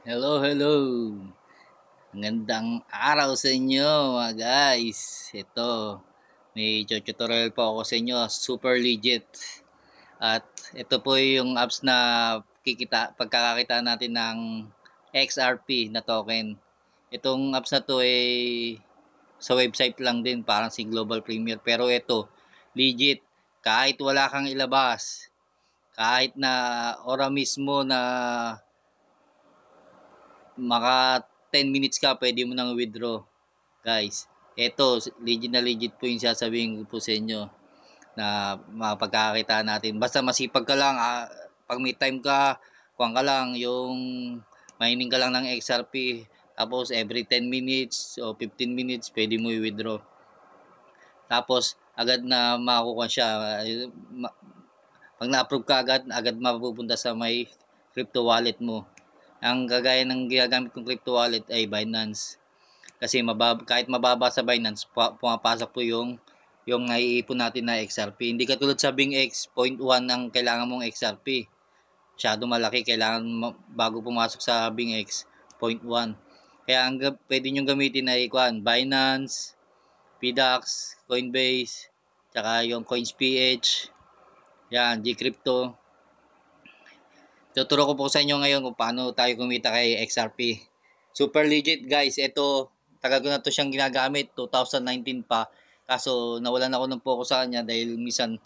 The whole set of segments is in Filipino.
Hello, hello. Magandang araw sa inyo mga guys. Ito, may tutorial po ako sa inyo. Super legit. At ito po yung apps na pagkakakita natin ng XRP na token. Itong apps na to ay sa website lang din, parang si Global Premier. Pero ito, legit. Kahit wala kang ilabas, kahit na ora mismo na maka 10 minutes ka, pwede mo nang withdraw. Guys, eto, legit po yung sasabihin ko po sa inyo na mapagkakita natin. Basta masipag ka lang, pag may time ka, kuhan ka lang, yung mining ka lang ng XRP, tapos every 10 minutes o 15 minutes, pwede mo i-withdraw. Tapos, agad na makukuha siya. Pag na-approve ka agad mapupunta sa may crypto wallet mo. Ang kagaya ng ginagamit kong crypto wallet ay Binance. Kasi kahit mababa sa Binance, pumapasok po yung naiipon natin na XRP. Hindi katulad sa BingX, 0.1 ang kailangan mong XRP. Masyado malaki, kailangan bago pumasok sa BingX, 0.1. Kaya ang pwede nyo gamitin ay Binance, PDAX, Coinbase, tsaka yung CoinsPH, yan, Gcrypto. Tuturo ko po sa inyo ngayon kung paano tayo kumita kay XRP. Super legit guys. Ito, tagal ko na to siyang ginagamit. 2019 pa. Kaso nawalan ako ng focus sa kanya dahil minsan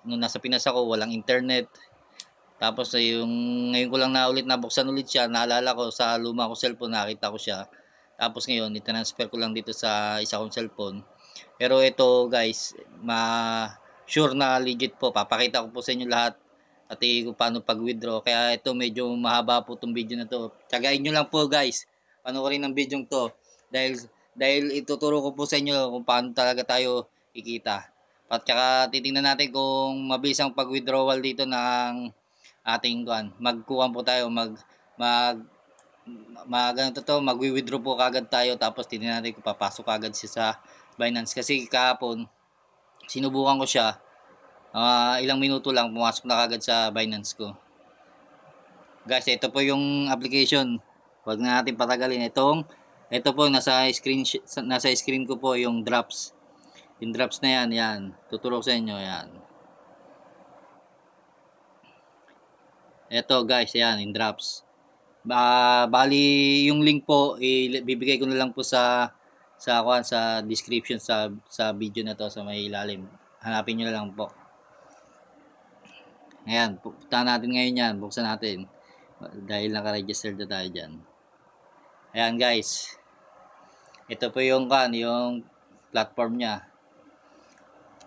nung nasa Pinas ako, walang internet. Tapos yung ngayon ko lang nabuksan ulit siya. Naalala ko sa luma ko cellphone, nakita ko siya. Tapos ngayon, i-transfer ko lang dito sa isa kong cellphone. Pero ito guys, sure na legit po. Papakita ko po sa inyo lahat at kung paano pag-withdraw. Kaya ito medyo mahaba po itong video na to. Tsagain nyo lang po guys. Panoorin ang video to. Dahil ituturo ko po sa inyo kung paano talaga tayo ikita. At saka titingnan natin kung mabilis ang pag-withdrawal dito ng ating kuan. Magkuha po tayo, magwi-withdraw po kagad tayo, tapos titingnan natin kung papasok kagad siya sa Binance. Kasi kahapon, sinubukan ko siya, ilang minuto lang pumasok na kagad sa Binance ko. Guys, ito po yung application. Huwag na natin patagalin. Ito po nasa screen ko po yung drops. Yung drops na yan. Tuturo sa inyo yan. Ito guys, yan, yung drops. Bali yung link po ibibigay ko na lang po sa description sa video na to, sa may ilalim. Hanapin niyo na lang po. Ayan, punta natin ngayon yan. Buksan natin. Dahil naka-register na tayo dyan. Ayan guys. Ito po yung platform niya.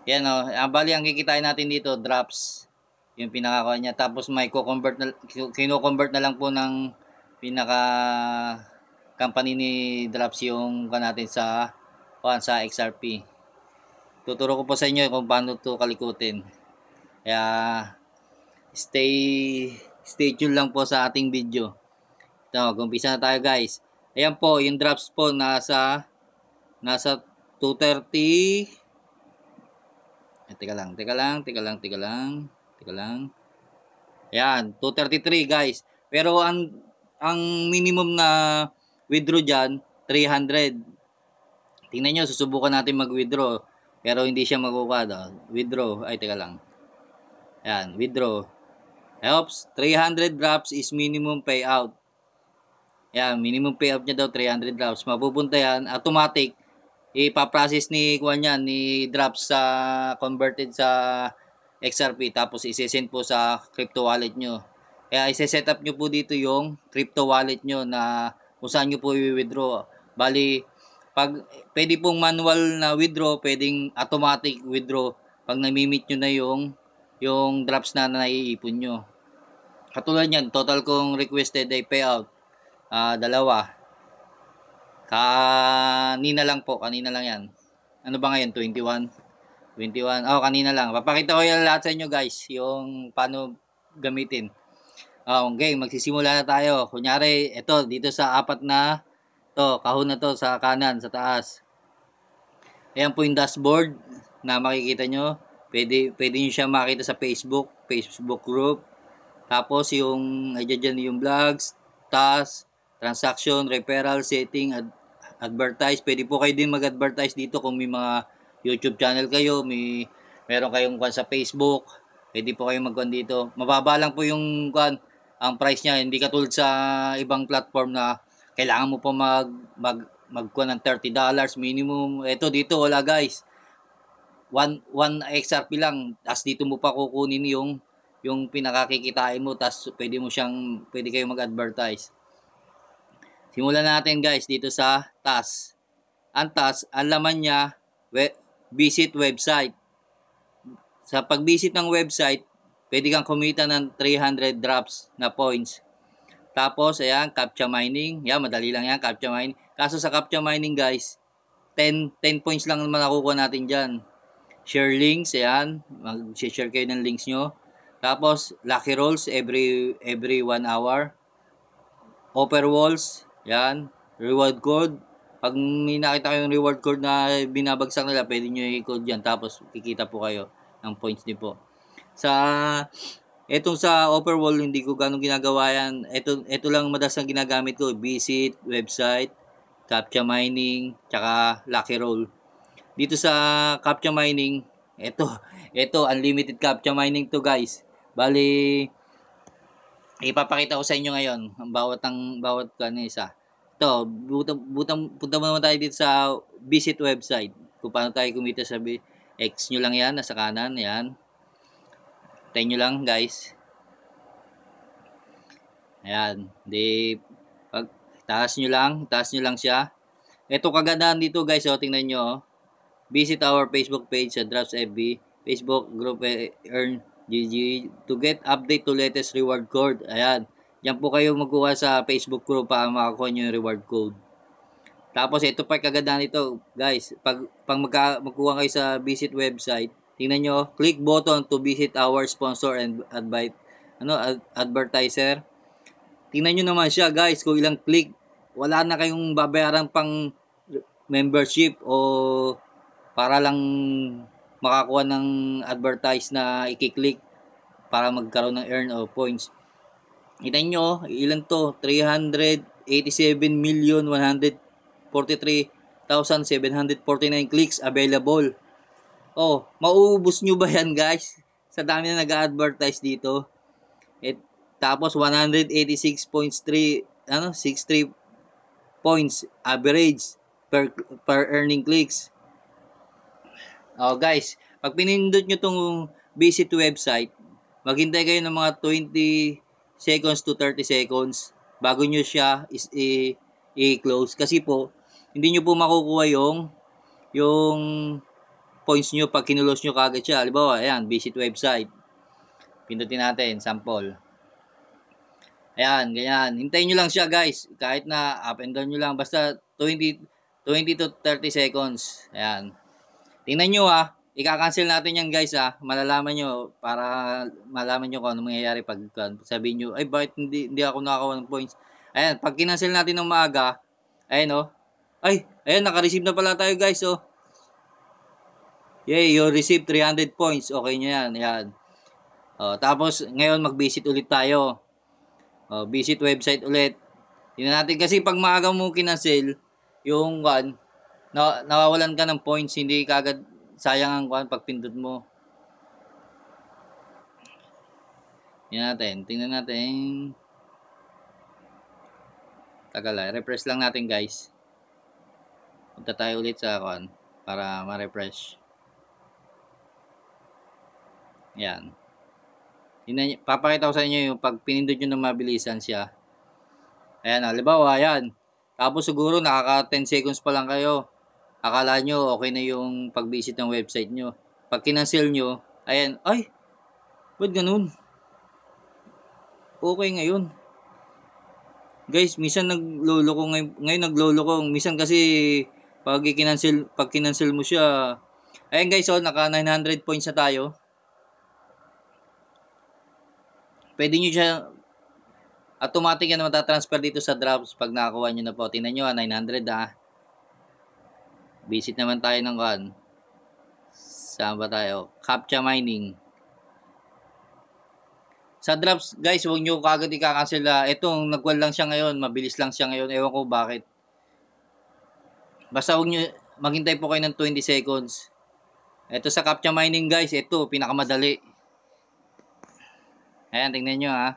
Ayan o. Bali ang kikitain natin dito, drops. Yung pinakakuha niya. Tapos may kino-convert na lang po ng pinaka company ni drops yung natin sa XRP. Tuturo ko po sa inyo kung paano to kalikutin. Kaya stay tuned lang po sa ating video. Ito, umpisa na tayo guys. Ayan po, yung drops po nasa 230. Teka lang. Ayan, 233 guys. Pero ang minimum na withdraw dyan, 300. Tingnan nyo, susubukan natin mag-withdraw. Pero hindi siya makukuha. Withdraw. Ay, teka lang. Ayan, withdraw. Oops, 300 drops is minimum payout. Ayan, minimum payout niya daw 300 drops. Mapupunta yan, automatic. Ipaprocess ni drops sa converted sa XRP. Tapos isi-send po sa crypto wallet nyo. Kaya isi-set up nyo po dito yung crypto wallet nyo na kung saan nyo po i-withdraw. Bali, pwede pong manual na withdraw, pwedeng automatic withdraw pag nami-meet nyo na yung drops na naiipon nyo. Katulad yan, total kong requested ay payout, 2. Kanina lang yan. Ano ba ngayon? 21. Kanina lang. Papakita ko yan lahat sa inyo guys, yung paano gamitin. Okay, magsisimula na tayo. Kunyari, ito, dito sa kahon na to sa kanan, sa taas. Ayan po yung dashboard na makikita nyo. Pwede nyo siya makita sa Facebook group. Tapos yung, dyan yung vlogs. task, transaction, referral, setting, advertise. Pwede po kayo din mag-advertise dito kung may mga YouTube channel kayo, meron kayong kwan sa Facebook, pwede po kayong magkuhan dito. Mababa lang po yung kwan, ang price niya, hindi katulad sa ibang platform na kailangan mo pa magkuhan ng $30 minimum. Ito dito wala guys. 1 XRP lang. Tas dito mo pa kukunin yung pinakakikitain mo, tas pwede kayong mag-advertise. Simulan natin guys dito sa task. Ang task, ang laman niya, visit website. Sa pag-visit ng website, pwede kang kumita ng 300 drops na points. Tapos, ayan, CAPTCHA mining. Yan, madali lang yan, CAPTCHA mining. Kaso sa CAPTCHA mining guys, 10 points lang naman nakukuha natin dyan. Share links, ayan, mag-share kayo ng links nyo. Tapos, lucky rolls every 1 hour. Offer walls, yan, reward code. Pag may nakita kayong reward code na binabagsak nila, pwede nyo i-code yan. Tapos, kikita po kayo ng points din po. Etong sa offer wall, hindi ko ganong ginagawa yan. Ito lang madalas ang ginagamit ko. Visit, website, CAPTCHA mining, tsaka lucky roll. Dito sa CAPTCHA mining, ito unlimited CAPTCHA mining to guys. Bali, ipapakita ko sa inyo ngayon ang bawat isa. Ito, punta mo naman tayo dito sa visit website. Kung paano tayo kumita sa X nyo lang yan, nasa kanan, yan. Tayo nyo lang guys. Ayan. Taas nyo lang siya. Ito kagandahan dito guys, tingnan nyo. Visit our Facebook page sa Drops FB, Facebook group Earn GG to get update to latest reward code. Ayan. Diyan po kayo magkuha sa Facebook group para makakuha nyo yung reward code. Tapos ito pa kagandahan dito guys. Pag magkuha kayo sa visit website, tingnan nyo, click button to visit our sponsor and advertiser. Tingnan nyo naman siya guys, kung ilang click, wala na kayong babayaran pang membership o para lang makakuha ng advertise na i-click para magkaroon ng earn o points. Tingnan nyo, ilan to? 387,143,749 clicks available. Oh, mauubos nyo ba yan guys? Sa dami na nag-advertise dito. Tapos 186.63 63 points average per earning clicks. Oh guys, pag pinindot nyo tong visit website, maghintay kayo ng mga 20 seconds to 30 seconds bago nyo siya i-close. Kasi po, hindi nyo po makukuha yung points nyo pag kinulos nyo kagad siya. Halimbawa, ayan, visit website. Pindutin natin, sample. Ayan, ganyan. Hintayin nyo lang siya guys. Kahit na up and down nyo lang. Basta 20 to 30 seconds. Ayan. Tingnan nyo ika-cancel natin yan guys malalaman nyo para malaman nyo kung ano mangyayari pag sabihin nyo, ay bakit hindi ako nakakuha ng points. Ayan, pag kinancel natin ng maaga, ayan ayan, naka-receive na pala tayo guys yay, you receive 300 points. Okay nyo yan, ayan. Tapos ngayon mag-visit ulit tayo. Visit website ulit. Tingnan natin kasi pag maaga mo kinancel, yung nawawalan ka ng points, hindi kagad sayang ang pag pindot mo. Tingnan natin. Tagal refresh lang natin guys. Punta tayo ulit sa para ma-refresh. Yan. Papakita ko sa inyo yung pag pinindot nyo na mabilisan siya. Ayan, halimbawa, ayan. Tapos siguro nakaka 10 seconds pa lang kayo. Akala nyo okay na yung pag-visit ng website nyo. Pag kinancel nyo, ayan, ay, ba't ganun? Okay ngayon. Guys, minsan nagloloko ngayon nagloloko. Minsan kasi pag kinancel mo siya, ayan guys, naka 900 points na tayo. Pwede nyo siya automatic yan matatransfer dito sa drops pag nakakuha nyo na po. Tingnan nyo 900 Visit naman tayo ng saan ba tayo? CAPTCHA mining. Sa drops, guys, huwag nyo kagad i-cancel. Itong nagwal lang siya ngayon, mabilis lang siya ngayon. Ewan ko bakit. Basta huwag nyo, maghintay po kayo ng 20 seconds. Ito sa captcha mining, guys, ito, pinakamadali. Ayan, tingnan nyo ha.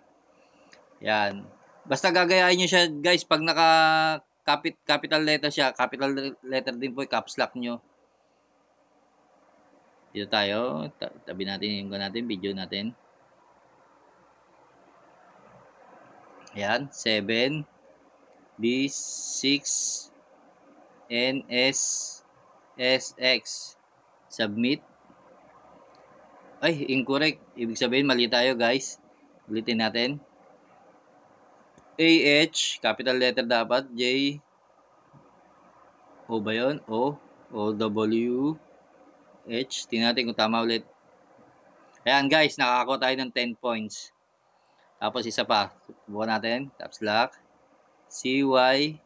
Yan. Basta gagayahin nyo siya, guys, pag capital letter siya, capital letter din po, caps lock nyo. Dito tayo, tabi natin yung video natin. Ayan, 7, B6, NS, SX. Submit. Ay, incorrect. Ibig sabihin, mali tayo, guys. Ulitin natin. AH, capital letter dapat. J, O ba yun? O, W, H. Tingnan natin kung tama ulit. Ayan, guys, nakakakuha tayo ng 10 points. Tapos isa pa. Subukan natin. Caps lock. C, Y,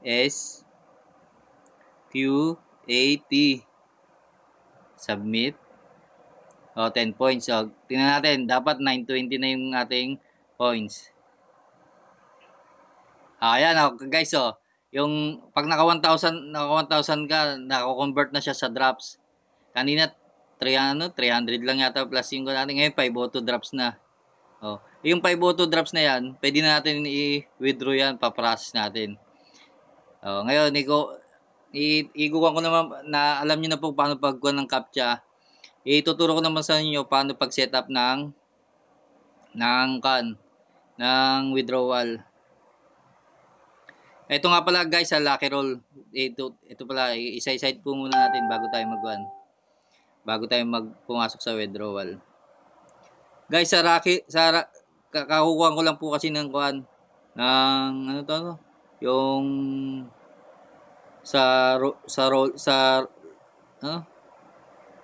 S, Q, A, T. Submit. O, 10 points. O, tingnan natin. Dapat 920 na yung ating points. Ayan, guys, yung pag naka 1,000 ka, nako-convert na siya sa drops. Kanina 300 lang yata plus yung natin. Ngayon 502 drops na. Yung 502 drops na yan, pwede na natin i-withdraw yan, pa-process natin. Ngayon, iguguhan ko naman na alam niyo na po paano pagkuha ng captcha. Ituturo ko naman sa inyo paano pag-setup ng withdrawal. Ito nga pala, guys, sa Lucky Roll. Ito pala, isa-side po muna natin bago tayo pumasok sa withdrawal. Guys, kakakuha ko lang po kasi ng yung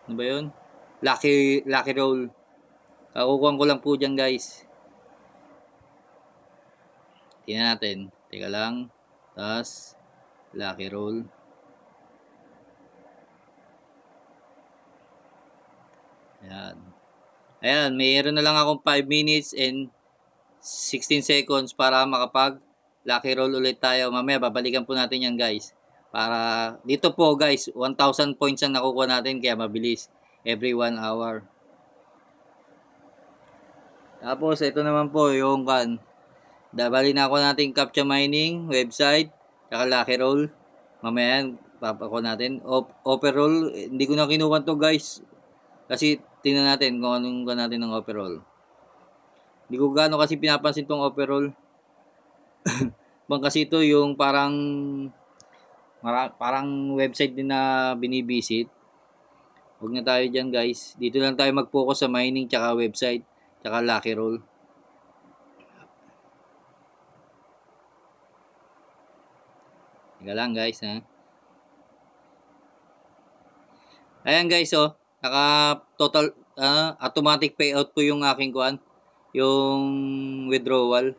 ano ba yun? Lucky Roll. Kakukuha ko lang po dyan, guys. Tingnan natin. Teka lang. Tapos, Lucky Roll. Ayan. Ayan, mayroon na lang akong 5 minutes and 16 seconds para makapag Lucky Roll ulit tayo. Mamaya, babalikan po natin yan, guys. Para, dito po, guys, 1,000 points ang nakukuha natin, kaya mabilis. Every 1 hour. Tapos, ito naman po, yung bali na ako natin captcha mining website, saka Lucky Roll. Mamaya papako natin. Offer roll, hindi ko na kinuha to, guys. Kasi tingnan natin kung anong gawin natin ng offer roll. Hindi ko gaano kasi pinapansin tong offer roll. Bang kasi ito yung parang website din na binibisit. Huwag na tayo dyan, guys. Dito lang tayo mag-focus sa mining tsaka website tsaka Lucky Roll. Teka lang, guys, ha. Ayan, guys, naka total automatic payout po yung aking yung withdrawal.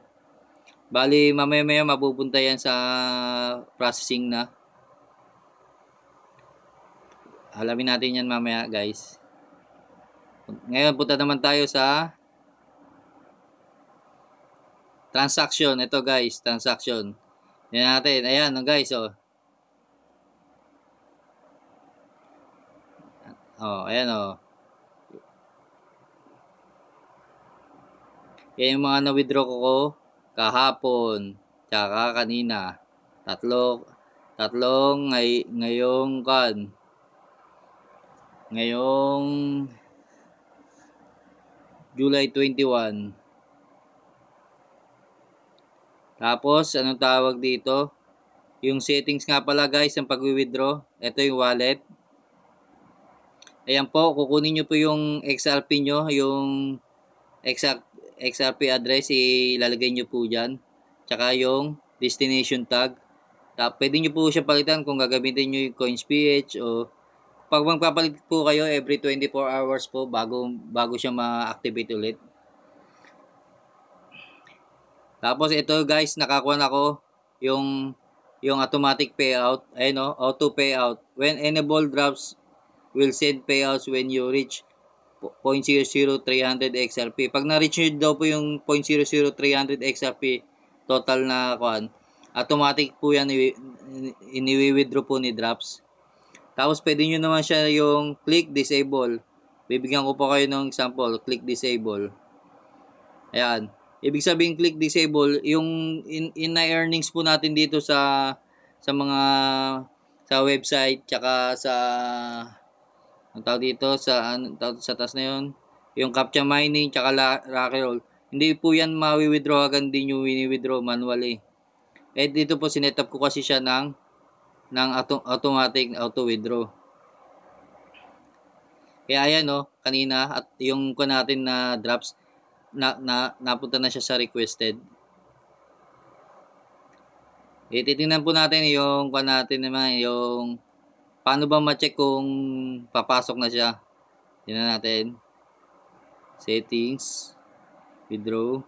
Bali, mamaya mapupunta yan sa processing na. Alamin natin yan mamaya, guys. Ngayon, punta naman tayo sa transaction. Ito, guys, transaction. Yan natin. Ayan, guys, ayan, Yan yung mga na-withdraw ko kahapon, tsaka kanina. Tatlong ngayong July 21. Tapos, anong tawag dito? Yung settings nga pala, guys, ng pag-withdraw. Ito yung wallet. Ayan po, kukunin nyo po yung XRP nyo, yung XRP address, ilalagay nyo po dyan. Tsaka yung destination tag. Pwede nyo po siya palitan kung gagamitin nyo yung CoinsPH o pag magpapalit po kayo every 24 hours po bago siya ma-activate ulit. Tapos ito, guys, nakakuha na ako yung automatic payout. Ayun, auto payout. When enable drops will send payouts when you reach 0.00300 XRP. Pag na-reach nyo daw po yung 0.00300 XRP total na kuan, automatic po yan ini-withdraw po ni Drops. Tapos pwede nyo naman siya yung click disable. Bibigyan ko po kayo ng example, click disable. Ayan. Ibig sabihin click disable, yung in-earnings po natin dito sa mga sa website tsaka sa ang tawag dito sa sa taas na yun, yung captcha mining tsaka Lucky Roll. Hindi po yan ma-withdraw agad, hindi nyo wini-withdraw manually. Eh dito po sinet up ko kasi siya ng automatic auto withdraw. Kaya ayan kanina at yung ko natin na drops napunta na siya sa requested. Titingnan po natin yung ko natin naman yung paano ba ma-check kung papasok na siya. Tingnan natin. Settings, withdraw.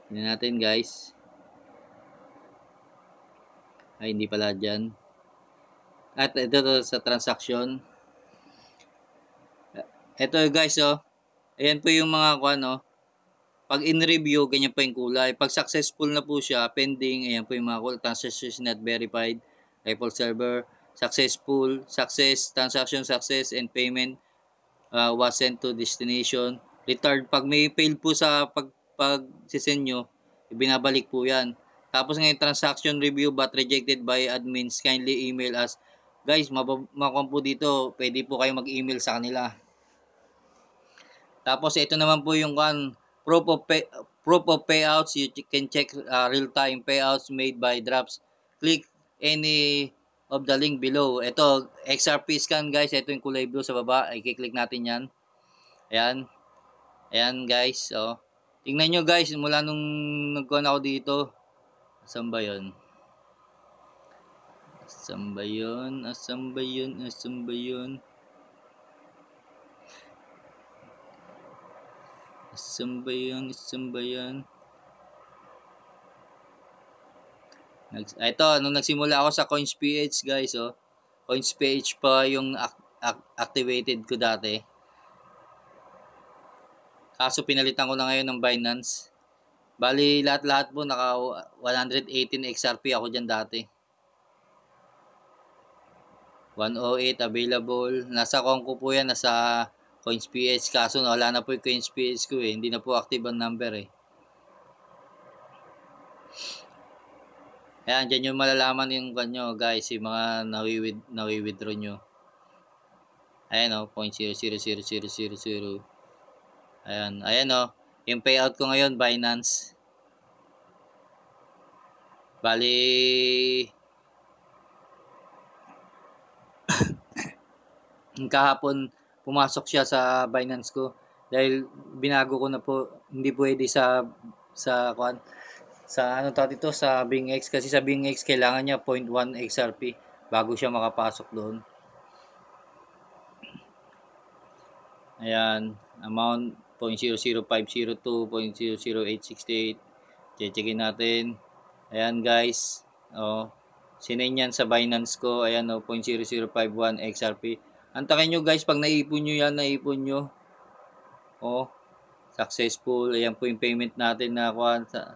Tingnan natin guys. Ay hindi pala dyan. At ito sa transaction. Ito guys ayan po yung mga pag in-review, ganyan po yung kulay. Pag successful na po siya, pending, ayan po yung mga kulay. Transaction not verified, Apple server, successful, success, transaction success, and payment was sent to destination. Returned, pag may fail po sa pag-send nyo, ibinabalik po yan. Tapos ngayon, transaction review but rejected by admins, kindly email us. Guys, makuha po dito, pwede po kayo mag-email sa kanila. Tapos ito naman po yung proof of payouts. You can check real-time payouts made by Drops. Click any of the link below. Ito, XRP scan guys. Ito yung kulay blue sa baba. I-click natin yan. Ayan. Ayan guys. Tingnan nyo guys. Mula nung nagkuhan ako dito. Asan ba yun? Asan ba yun? Asan ba yun? Asan ba yun? Asan ba yun? Asan ba yun? Ito, nung nagsimula ako sa CoinsPH guys, CoinsPH pa yung activated ko dati. Kaso pinalitan ko na ngayon ng Binance. Bali, lahat-lahat po naka 118 XRP ako dyan dati. 108 available. Nasa Conco po yan, nasa CoinsPH. Kaso wala na po yung CoinsPH ko Hindi na po active ang number Ayan, dyan yung malalaman yung kanyo guys, yung mga nawi-withdraw nyo. Ayan 0.00000. Ayan yung payout ko ngayon, Binance. Bali, kahapon pumasok siya sa Binance ko dahil binago ko na po, hindi pwede sa sa BingX kasi sa BingX kailangan niya 0.1 XRP bago siya makapasok doon. Ayan, amount 0.00502, 0.00868. Checkin natin. Ayan guys. Sinain yan sa Binance ko. Ayan 0.0051 XRP. Antakin nyo guys, pag naipon nyo yan, successful. Ayan po yung payment natin na sa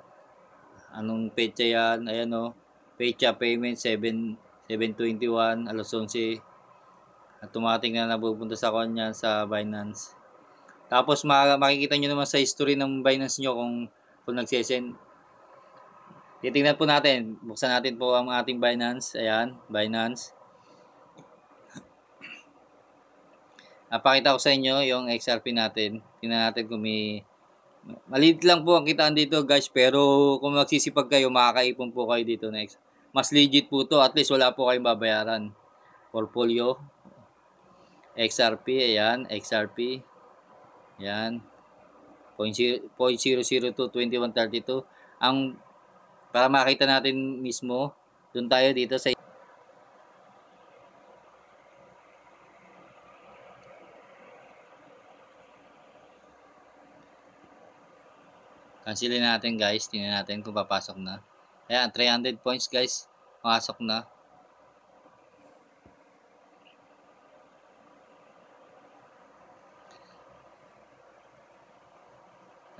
anong pecha yan. Ayan pecha payment 7/21 alas 11. Automatic na napupunta sa kanya sa Binance. Tapos makikita nyo naman sa history ng Binance nyo kung nagsesend. Titingnan po natin. Buksan natin po ang ating Binance. Ayan, Binance. Napakita ko sa inyo yung XRP natin. Tingnan natin kung maliit lang po ang kitaan dito guys. Pero kung magsisipag kayo, makakaipon po kayo dito next. Mas legit po to. At least wala po kayong babayaran. Portfolio. XRP. Ayan, XRP. Ayan. 0.0022132. Para makita natin mismo, doon tayo dito sa cancelin natin guys. Tingnan natin kung papasok na. Ayan, 300 points guys. Pasok na.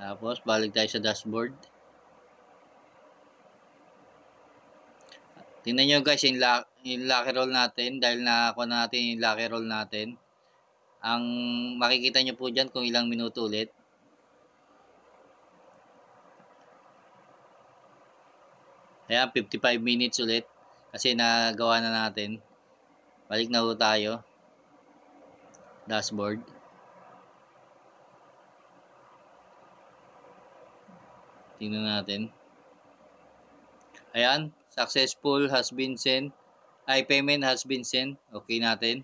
Tapos, balik tayo sa dashboard. Tingnan nyo guys, yung lucky roll natin. Dahil nakakuha natin yung lucky roll natin. Ang makikita nyo po dyan kung ilang minuto ulit. Ayan, 55 minutes ulit. Kasi nagawa na natin. Balik na po tayo. Dashboard. Tingnan natin. Ayan, successful has been sent. Payment has been sent. Okay natin.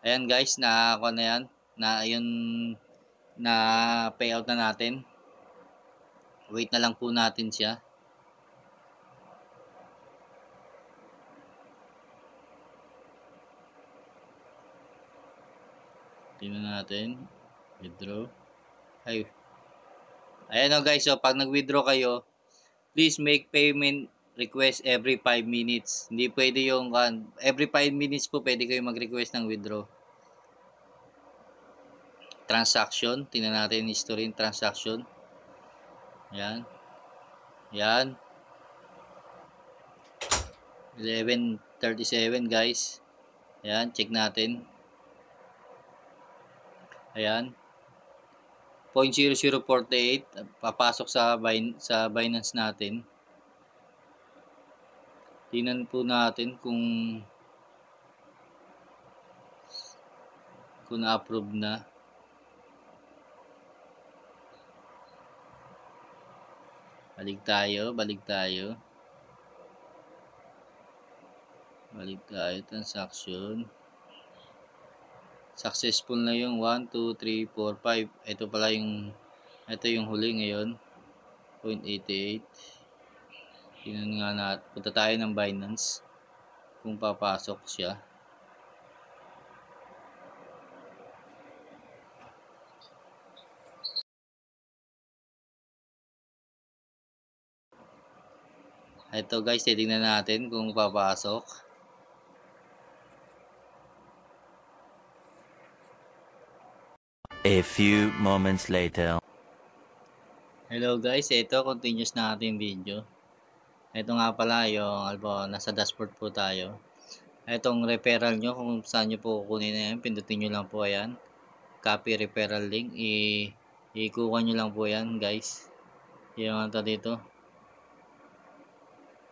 Ayan guys, nakakuha na yan. Yun, na payout na natin. Wait na lang po natin siya. Tingnan natin. Withdraw. Ayan o guys, so pag nag-withdraw kayo, please make payment request every 5 minutes. Hindi pwede yung every 5 minutes po pwede kayo mag-request ng withdraw. Transaction, tingnan natin history in transaction. Ayan. Ayan. 11:37 guys. Ayan, check natin. Ayan. 0.0048 papasok sa Binance natin. Tingnan po natin kung na-approve na. Balik tayo. Transaction. Successful na yung 1, 2, 3, 4, 5. Ito yung huli ngayon. 0.88. Tingnan nga natin. Punta tayo ng Binance. Kung papasok siya. Ito guys, titingnan natin kung papasok. A few moments later. Hello guys, ito continuous na ating video. Ito nga pala yung nasa dashboard po tayo. Itong referral nyo, kung saan nyo po kukunin na yan, pindutin nyo lang po yan. Copy referral link, ikuha nyo lang po yan guys. Yung dito.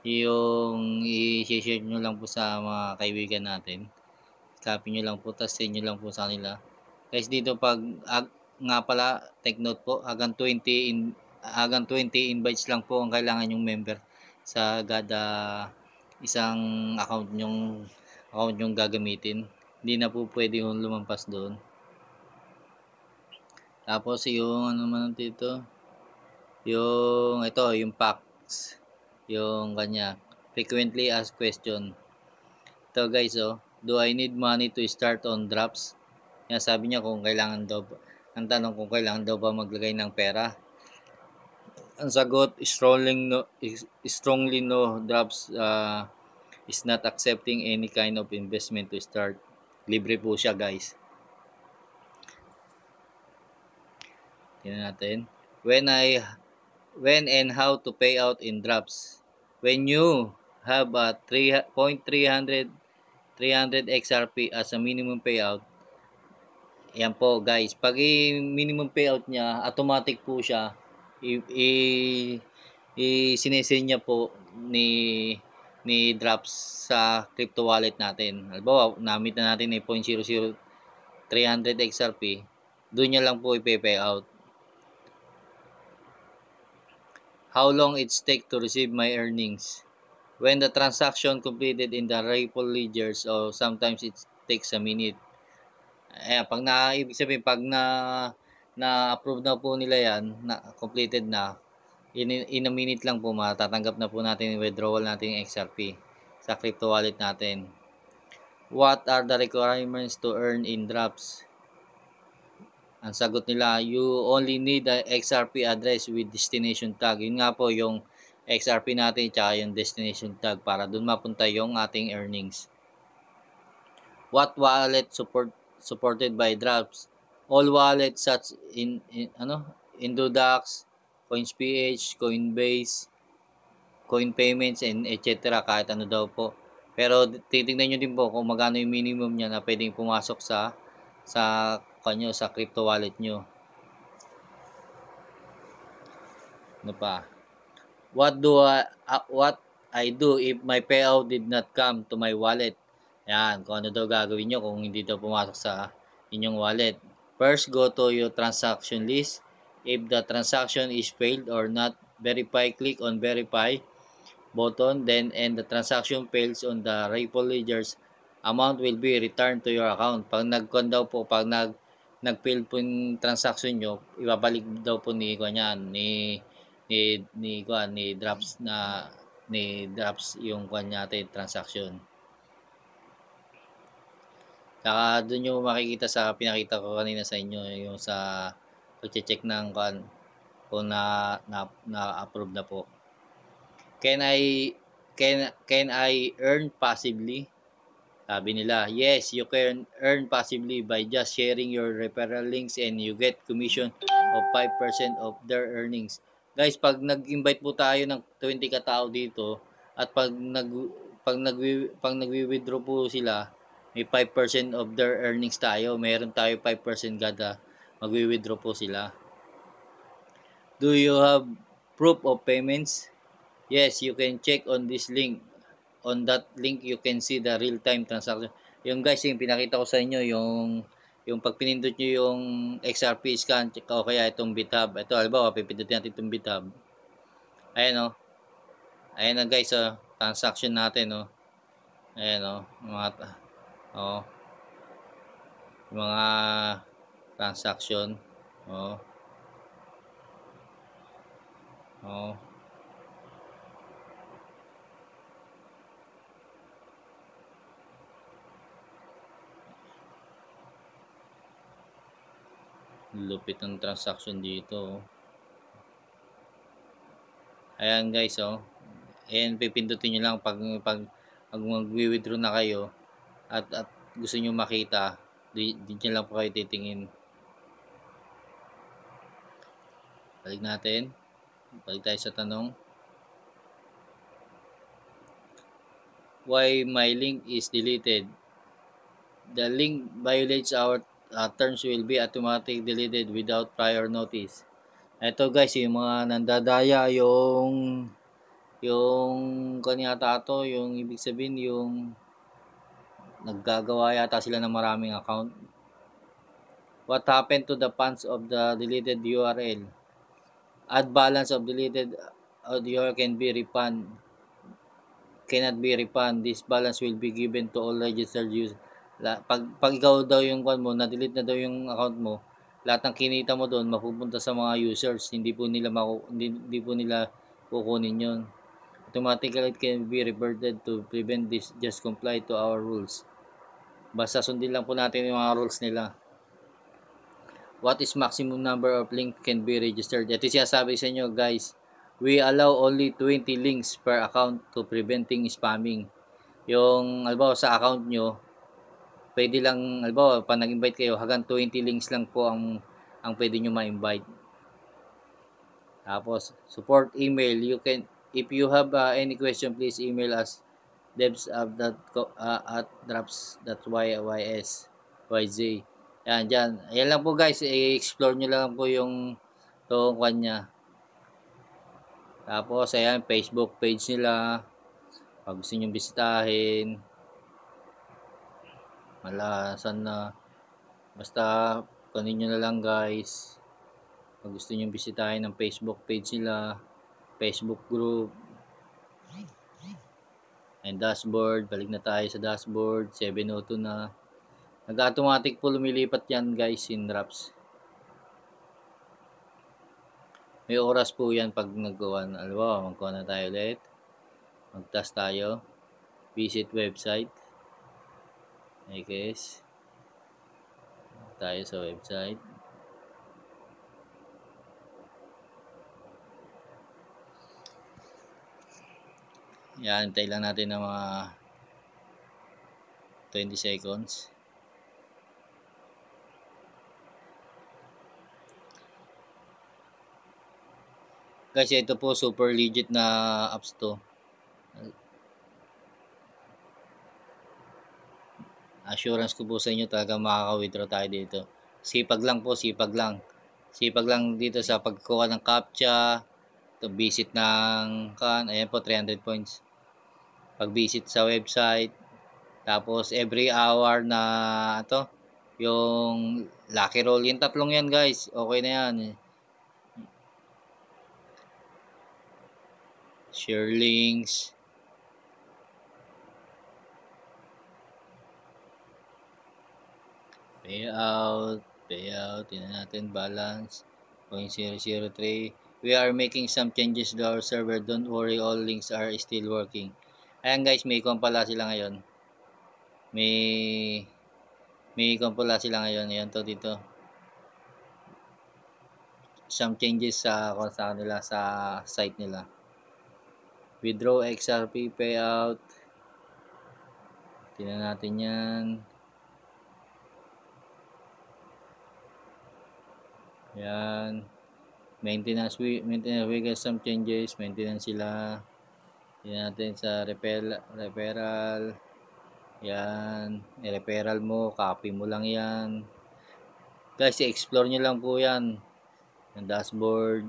Yung i-share nyo lang po sa mga kaibigan natin. Copy nyo lang po, tapos send nyo lang po sa kanila. Guys, dito pag nga pala, take note po, hanggang 20 invites lang po ang kailangan yung member sa isang account yung gagamitin. Hindi na po pwede yung lumampas doon. Tapos yung dito, yung packs, yung kanya frequently asked question. Ito guys, do I need money to start on drops? Yan, sabi niya kung kailangan daw, ang tanong kung kailangan daw ba maglagay ng pera. Ang sagot, strongly no, drops is not accepting any kind of investment to start. Libre po siya guys. Tingnan natin. When and how to pay out in drops. When you have a 300 XRP as a minimum payout, yan po guys, pag minimum payout niya, automatic po siya, sinesend niya po ni drops sa crypto wallet natin. Halimbawa, namit na natin 0.00300 XRP, doon niya lang po i-pay out. How long it take to receive my earnings? When the transaction completed in the Ripple ledgers, or sometimes it takes a minute. Ayan, ibig sabihin, pag na-approve na po nila yan, completed na, in a minute lang po, matatanggap na po natin yung withdrawal natin yung XRP sa crypto wallet natin. What are the requirements to earn in drops? Ang sagot nila, you only need the XRP address with destination tag. Yun nga po yung XRP natin tsaka yung destination tag para dun mapunta yung ating earnings. What wallet supported by drops? All wallets such Indodax, CoinsPH, Coinbase, Coin Payments, and etc. Kahit ano daw po. Pero titingnan nyo din po kung magkano yung minimum niya na pwedeng pumasok sa kanyo, sa crypto wallet nyo. Ano pa? What I do if my payout did not come to my wallet? Yan, kung ano daw gagawin nyo kung hindi daw pumasok sa inyong wallet. First, go to your transaction list. If the transaction is failed or not verify, click on verify button, then and the transaction fails on the Ripple ledgers, amount will be returned to your account. Pag nag-fail po yung transaction nyo, ibabalik daw po ni Drops yung natin transaction. Saka doon nyo makikita sa pinakita ko kanina sa inyo yung sa pag-check ng kung na-approve na po. Can I earn passively? Sabi nila, yes, you can earn passively by just sharing your referral links and you get commission of 5% of their earnings. Guys, pag nag-invite po tayo ng 20 katao dito at pag nagwi-withdraw po sila, may 5% of their earnings tayo. Meron tayo 5% kada magwi-withdraw po sila. Do you have proof of payments? Yes, you can check on this link. On that link, you can see the real-time transaction. Yung guys, yung pinakita ko sa inyo, yung pag pinindot nyo yung XRP scan, o kaya itong BitHub. Ito, halimbawa, pipindutin natin itong BitHub. Ayan o. Ayan na guys, transaction natin o. Ayan o. Mga transaction. O. Lupit ng transaction dito. Ayan guys, ayan, pipindutin nyo lang pag mag-withdraw na kayo at gusto nyo makita, di nyo lang po kayo titingin. Balik natin. Balik tayo sa tanong. Why my link is deleted? The link violates our terms will be automatically deleted without prior notice. Ito guys, yung mga nandadaya, yung kanya tato, yung ibig sabihin yung naggagawa yata sila ng maraming account. What happened to the funds of the deleted URL? Add balance of deleted URL cannot be refunded. This balance will be given to all registered users. Pag ikaw daw yung mo, na-delete na daw yung account mo, lahat ng kinita mo doon mapupunta sa mga users, hindi po nila kukunin yon. Automatically it can be reverted to prevent this. Just comply to our rules. Basta sundin lang po natin yung mga rules nila. What is maximum number of links can be registered? Ito siya sabi sa inyo guys. We allow only 20 links per account to preventing spamming. Yung halimbawa sa account nyo, pwede lang, halimbawa pag nag-invite kayo, hanggang 20 links lang po ang pwede nyo ma-invite. Tapos, support email. You can, if you have any question, please email us devs@drops.ys.yz. Yan, dyan. Ayan lang po guys, i-explore nyo lang po yung itong kanya. Tapos, ayan, Facebook page nila. Pag gusto nyo bisitahin, malasan na. Basta, kunin nyo na lang guys. Pag gusto nyo bisitahin ng Facebook page nila, Facebook group, and dashboard. Balik na tayo sa dashboard. 7:02 na. Nag-automatic po lumilipat yan guys in Drops. May oras po yan pag naggawa na. Alam, magkuha na tayo ulit. Mag-task tayo. Visit website. Okay guys. Tayo sa website. Yan, hintay lang natin ng mga 20 seconds. Guys, ito po super legit na apps to. Assurance ko po sa inyo talaga makaka-withdraw tayo dito. Sipag lang po, sipag lang. Sipag lang dito sa pagkuha ng CAPTCHA, to visit ng ayan po 300 points. Pag-visit sa website, tapos every hour na yung lucky roll, yung tatlong yan guys, okay na yan. Share links, payout, tingnan natin, balance, 0.003. We are making some changes to our server, don't worry, all links are still working. Ayan guys, may icon pala sila ngayon. May icon pala sila ngayon. Ayan to dito. Some changes sa kanila sa site nila. Withdraw XRP payout. Tingnan natin yan. Yan. Maintenance we got some changes. Maintenance sila. Tingnan natin sa referral. Yan. I-referral mo. Copy mo lang yan. Guys, i-explore nyo lang po yan. Yung dashboard.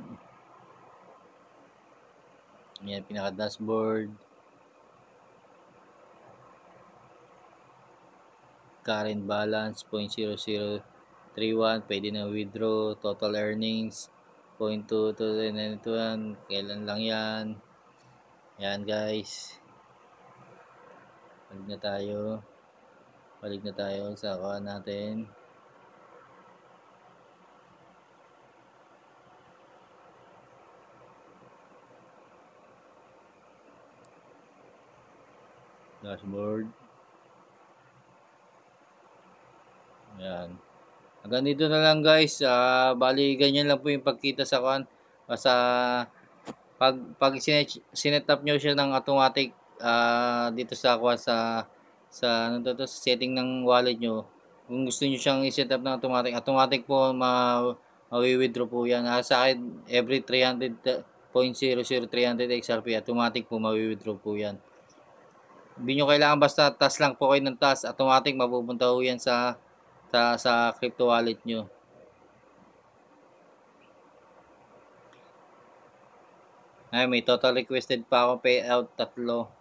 Yan, pinaka-dashboard. Current balance, 0.0031. Pwede na withdraw. Total earnings, 0.2291. Kailan lang yan. Yan guys. Balik na tayo sa kuha natin. Dashboard. Yan. Hanggang dito na lang guys. Bali ganyan lang po yung pagkita sa kuan. Basta pag sinet up nyo siya ng automatic dito sa kuan sa sa setting ng wallet nyo. Kung gusto niyo siyang i-set up ng automatic po mawi-withdraw po yan. Sa akin every 300.00 XRP automatic po mawi-withdraw po yan. Hindi nyo kailangan basta task lang po kayo ng task, automatic mapupunta po yan sa crypto wallet nyo. Ay, may total requested pa ako payout 3.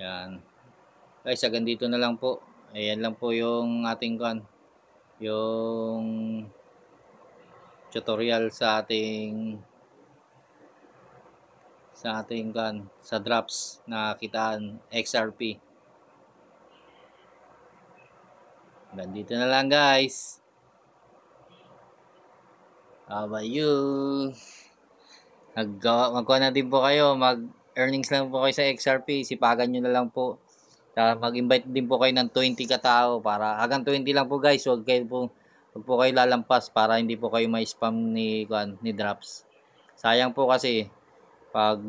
Yan. Guys, hanggang dito na lang po. Ayan lang po yung ating yung tutorial sa ating sa drops na kitaan XRP. Hanggang dito na lang guys. How about you? Magkuha na din po kayo, mag-earnings lang po kayo sa XRP, sipagan nyo na lang po. Mag-invite din po kayo ng 20 katao para hanggang 20 lang po guys, huwag po kayo lalampas para hindi po kayo ma-spam ni drops. Sayang po kasi pag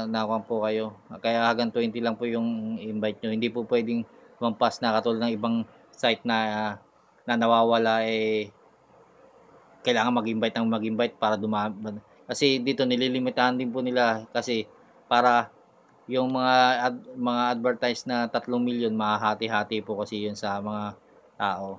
nakuha po kayo. Kaya hanggang 20 lang po yung invite nyo. Hindi po pwedeng lumampas na katulad ng ibang site na nawawala kailangan mag-invite para dumami. Kasi dito nililimitahan din po nila kasi para yung mga advertise na 3 milyon mahahati-hati po kasi yun sa mga tao.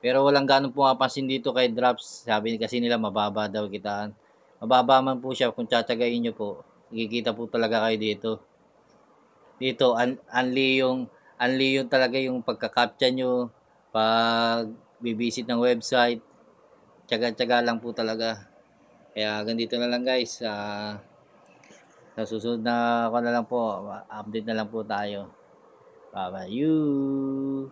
Pero walang ganong pumapansin dito kay drops. Sabi kasi nila mababa daw kitaan. Mababa man po siya kung tsatsagain nyo po. Kikita po talaga kayo dito. Dito only yung talaga yung pagka-captcha nyo pag bibisit ng website. Tsaga-tsaga lang po talaga. Kaya ganito na lang guys. Sa susunod na ako na lang po, update na lang po tayo. Bye-bye you.